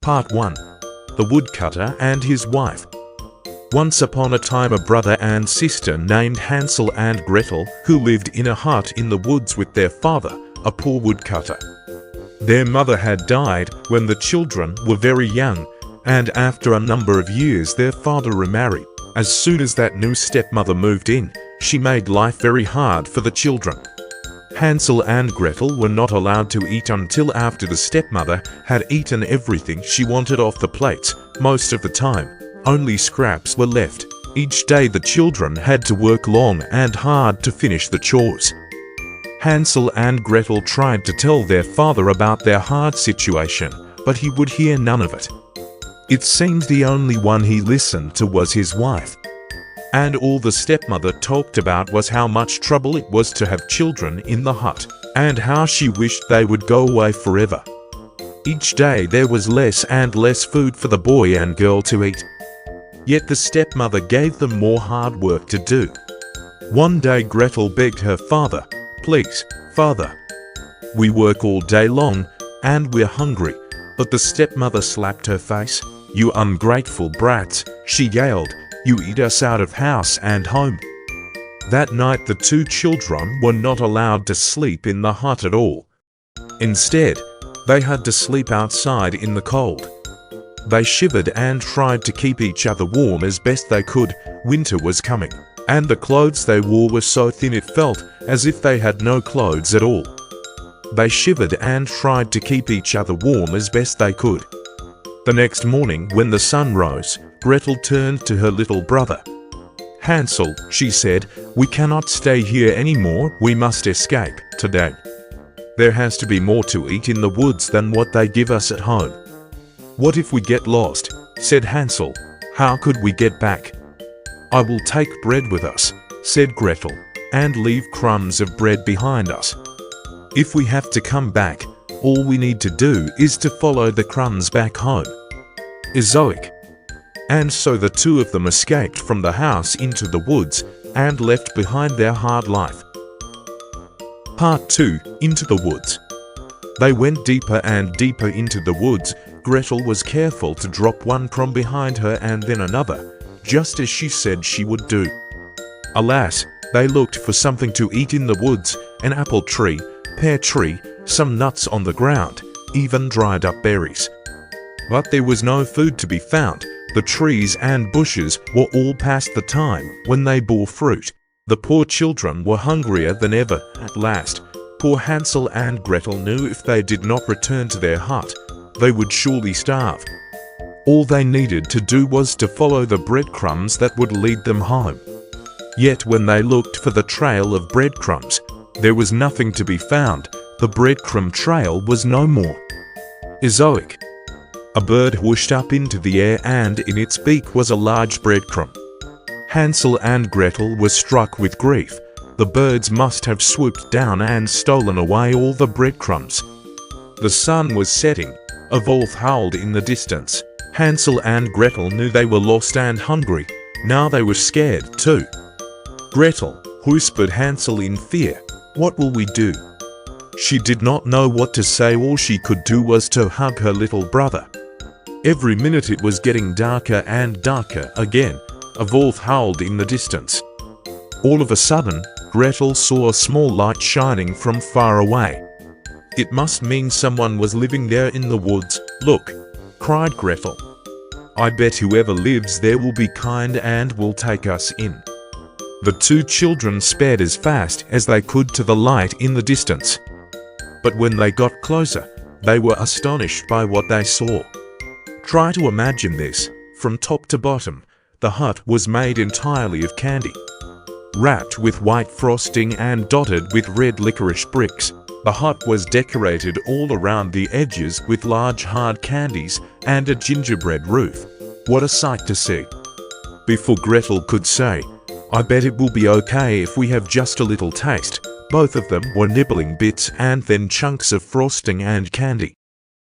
Part 1. The Woodcutter and His Wife. Once upon a time, a brother and sister named Hansel and Gretel who lived in a hut in the woods with their father, a poor woodcutter. Their mother had died when the children were very young, and after a number of years their father remarried. As soon as that new stepmother moved in, she made life very hard for the children. Hansel and Gretel were not allowed to eat until after the stepmother had eaten everything she wanted off the plates. Most of the time, only scraps were left. Each day the children had to work long and hard to finish the chores. Hansel and Gretel tried to tell their father about their hard situation, but he would hear none of it. It seemed the only one he listened to was his wife. And all the stepmother talked about was how much trouble it was to have children in the hut, and how she wished they would go away forever. Each day there was less and less food for the boy and girl to eat. Yet the stepmother gave them more hard work to do. One day Gretel begged her father, "Please, father, we work all day long, and we're hungry." But the stepmother slapped her face. "You ungrateful brats," she yelled. "You eat us out of house and home." That night the two children were not allowed to sleep in the hut at all. Instead, they had to sleep outside in the cold. They shivered and tried to keep each other warm as best they could. Winter was coming, and the clothes they wore were so thin it felt as if they had no clothes at all. They shivered and tried to keep each other warm as best they could. The next morning, when the sun rose, Gretel turned to her little brother. "Hansel," she said, "we cannot stay here anymore. We must escape today. There has to be more to eat in the woods than what they give us at home." "What if we get lost?" said Hansel. "How could we get back?" "I will take bread with us," said Gretel, "and leave crumbs of bread behind us. If we have to come back, all we need to do is to follow the crumbs back home." Ezoic. And so the two of them escaped from the house into the woods and left behind their hard life. Part 2. Into the Woods. They went deeper and deeper into the woods. Gretel was careful to drop one crumb behind her and then another, just as she said she would do. Alas, they looked for something to eat in the woods: an apple tree, pear tree, some nuts on the ground, even dried up berries. But there was no food to be found. The trees and bushes were all past the time when they bore fruit. The poor children were hungrier than ever. At last, poor Hansel and Gretel knew if they did not return to their hut, they would surely starve. All they needed to do was to follow the breadcrumbs that would lead them home. Yet when they looked for the trail of breadcrumbs, there was nothing to be found. The breadcrumb trail was no more. Ezoic. A bird whooshed up into the air, and in its beak was a large breadcrumb. Hansel and Gretel were struck with grief. The birds must have swooped down and stolen away all the breadcrumbs. The sun was setting. A wolf howled in the distance. Hansel and Gretel knew they were lost and hungry. Now they were scared too. "Gretel," whispered Hansel in fear, "what will we do?" She did not know what to say. All she could do was to hug her little brother. Every minute it was getting darker and darker again. A wolf howled in the distance. All of a sudden, Gretel saw a small light shining from far away. "It must mean someone was living there in the woods. Look," cried Gretel. "I bet whoever lives there will be kind and will take us in." The two children sped as fast as they could to the light in the distance. But when they got closer, they were astonished by what they saw. Try to imagine this. From top to bottom, the hut was made entirely of candy, wrapped with white frosting and dotted with red licorice bricks. The hut was decorated all around the edges with large hard candies and a gingerbread roof. What a sight to see! Before Gretel could say, "I bet it will be okay if we have just a little taste," both of them were nibbling bits and then chunks of frosting and candy.